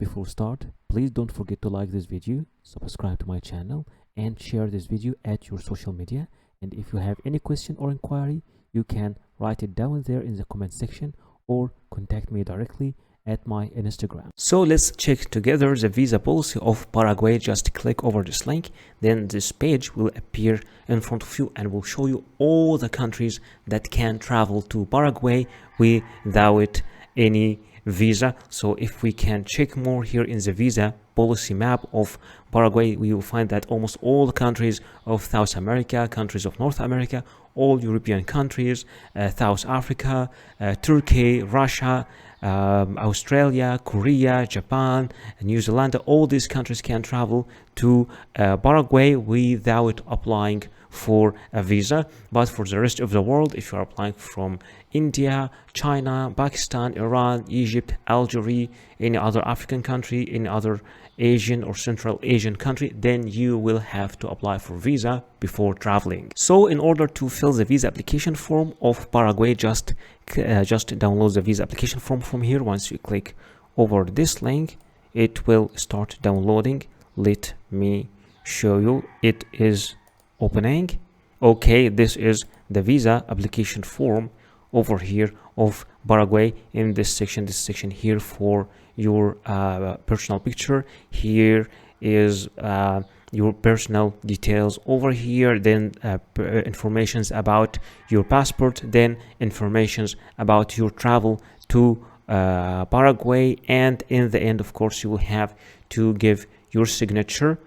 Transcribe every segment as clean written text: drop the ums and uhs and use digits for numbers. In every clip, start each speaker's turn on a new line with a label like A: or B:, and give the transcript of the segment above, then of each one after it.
A: Before start, please don't forget to like this video, subscribe to my channel, and share this video at your social media. And if you have any question or inquiry, you can write it down there in the comment section or contact me directly at my Instagram. So let's check together the visa policy of Paraguay. Just click over this link, then this page will appear in front of you and will show you all the countries that can travel to Paraguay without any visa. So if we can check more here in the visa policy map of Paraguay, we will find that almost all the countries of South America, countries of North America, all European countries, South Africa, Turkey, Russia, Australia, Korea, Japan, New Zealand, all these countries can travel to Paraguay without applying for a visa. But for the rest of the world, if you are applying from India, China, Pakistan, Iran, Egypt, Algeria, any other African country, any other Asian or Central Asian country, then you will have to apply for visa before traveling. So in order to fill the visa application form of Paraguay, just download the visa application form from here. Once you click over this link, it will start downloading. Let me show you. It is opening. Okay, this is the visa application form over here of Paraguay. In this section here for your personal picture, here is your personal details over here, then informations about your passport, then informations about your travel to Paraguay, and in the end, of course, you will have to give your signature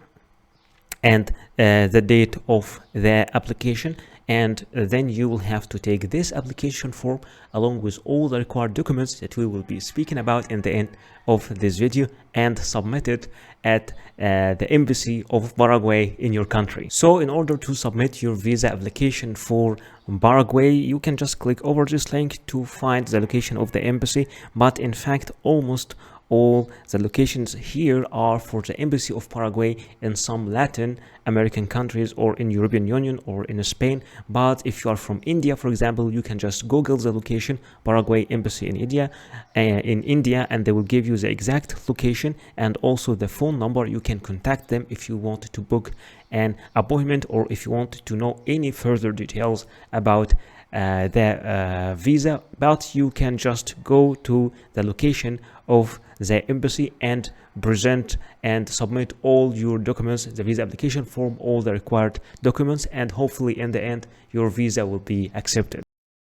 A: and the date of the application. And then you will have to take this application form along with all the required documents that we will be speaking about in the end of this video and submit it at the embassy of Paraguay in your country. So in order to submit your visa application for Paraguay, you can just click over this link to find the location of the embassy. But in fact, almost all the locations here are for the embassy of Paraguay in some Latin American countries or in European Union or in Spain. But if you are from India, for example, you can just Google the location Paraguay embassy in India, and they will give you the exact location and also the phone number. You can contact them if you want to book an appointment or if you want to know any further details about the visa. But you can just go to the location of the embassy and present and submit all your documents, the visa application form, all the required documents, and hopefully in the end your visa will be accepted.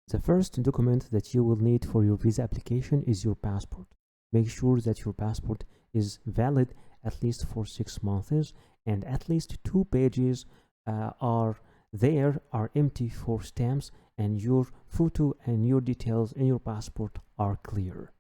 A: The first document that you will need for your visa application is your passport. Make sure that your passport is valid at least for 6 months and at least 2 pages are empty for stamps, and your photo and your details in your passport are clear.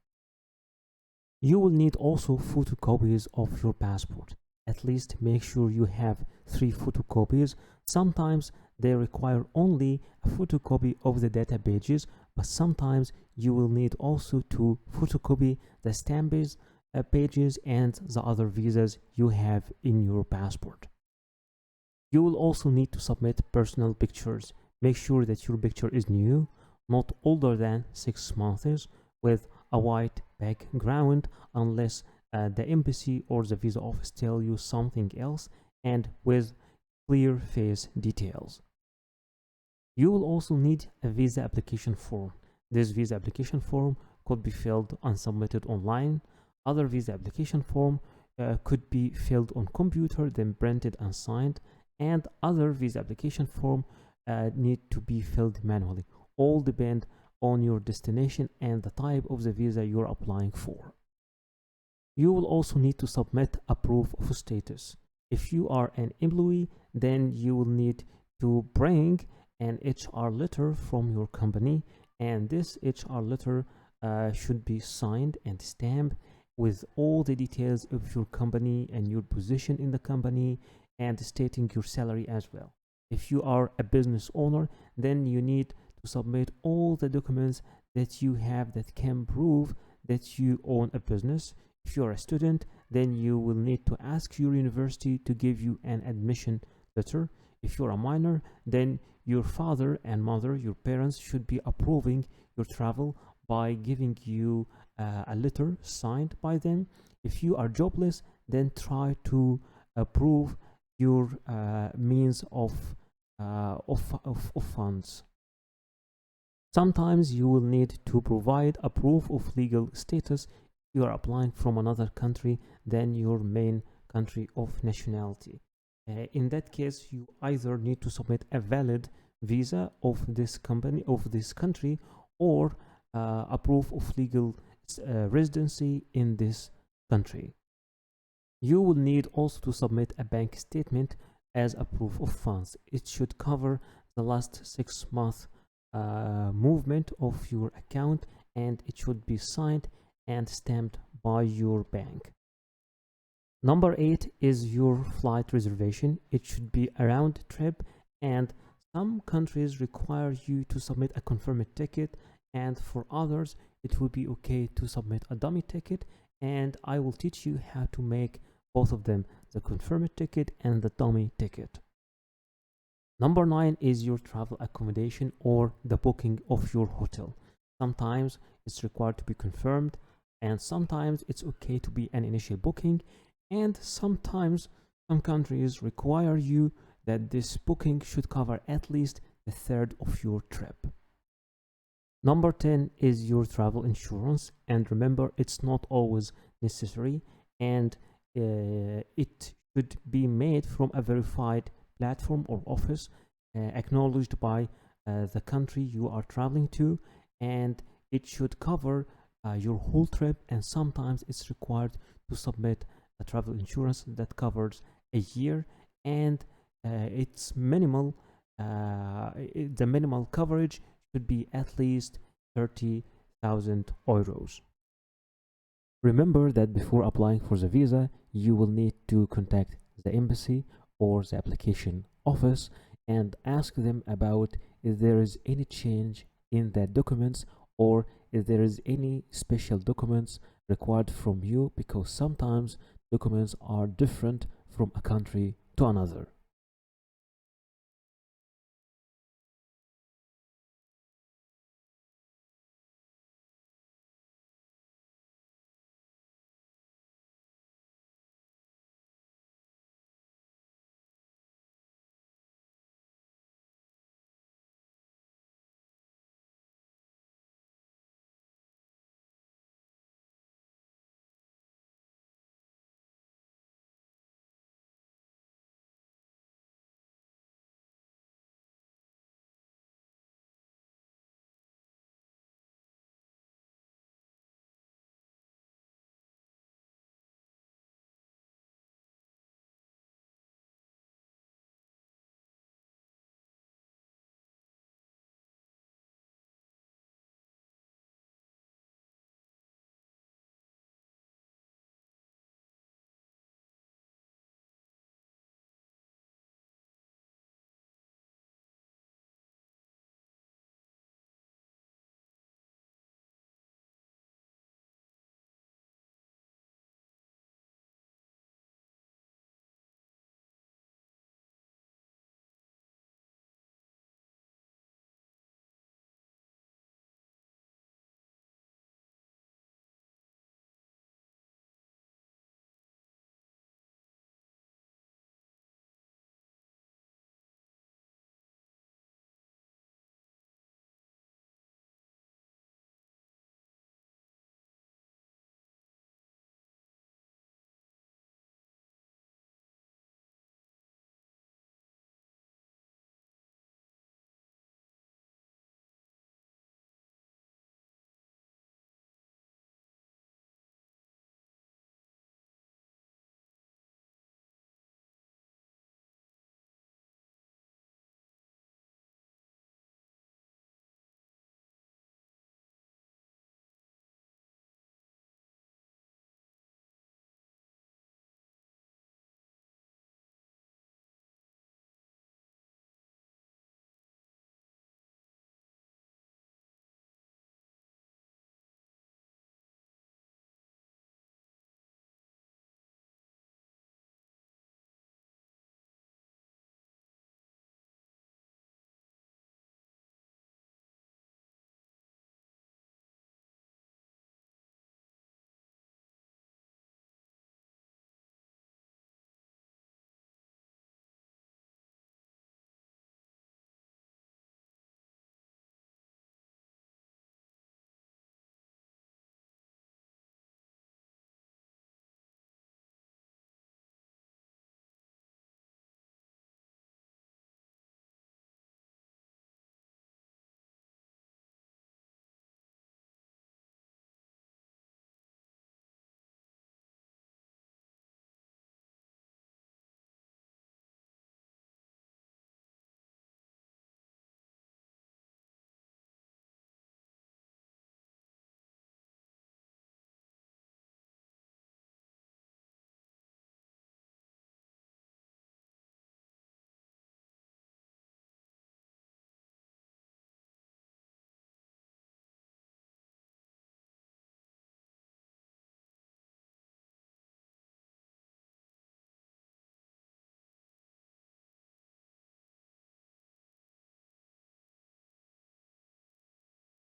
A: You will need also photocopies of your passport. At least make sure you have 3 photocopies. Sometimes they require only a photocopy of the data pages, but sometimes you will need also to photocopy the stamps pages and the other visas you have in your passport. You will also need to submit personal pictures. Make sure that your picture is new, not older than 6 months, with a white background unless the embassy or the visa office tell you something else, and with clear face details. You will also need a visa application form. This visa application form could be filled and submitted online. Other visa application form could be filled on computer, then printed and signed, and other visa application form need to be filled manually. All depend on your destination and the type of the visa you're applying for. You will also need to submit a proof of status. If you are an employee, then you will need to bring an HR letter from your company, and this HR letter should be signed and stamped with all the details of your company and your position in the company, and stating your salary as well. If you are a business owner, then you need to submit all the documents that you have that can prove that you own a business. If you are a student, then you will need to ask your university to give you an admission letter. If you're a minor, then your father and mother, your parents, should be approving your travel by giving you a letter signed by them. If you are jobless, then try to prove your means of funds. Sometimes you will need to provide a proof of legal status if you are applying from another country than your main country of nationality. In that case, you either need to submit a valid visa of this country, or a proof of legal residency in this country. You will need also to submit a bank statement as a proof of funds. It should cover the last 6 months movement of your account, and it should be signed and stamped by your bank. Number 8 is your flight reservation. It should be a round trip, and some countries require you to submit a confirmed ticket, and for others it will be okay to submit a dummy ticket, and I will teach you how to make both of them, the confirmed ticket and the dummy ticket. Number 9 is your travel accommodation or the booking of your hotel. Sometimes it's required to be confirmed, and sometimes it's okay to be an initial booking, and sometimes some countries require you that this booking should cover at least a third of your trip. Number 10 is your travel insurance, and remember, it's not always necessary, and it should be made from a verified platform or office acknowledged by the country you are traveling to, and it should cover your whole trip, and sometimes it's required to submit a travel insurance that covers a year, and it's minimal. The minimal coverage should be at least 30,000 euros. Remember that before applying for the visa, you will need to contact the embassy or the application office and ask them about if there is any change in the documents, or if there is any special documents required from you, because sometimes documents are different from a country to another.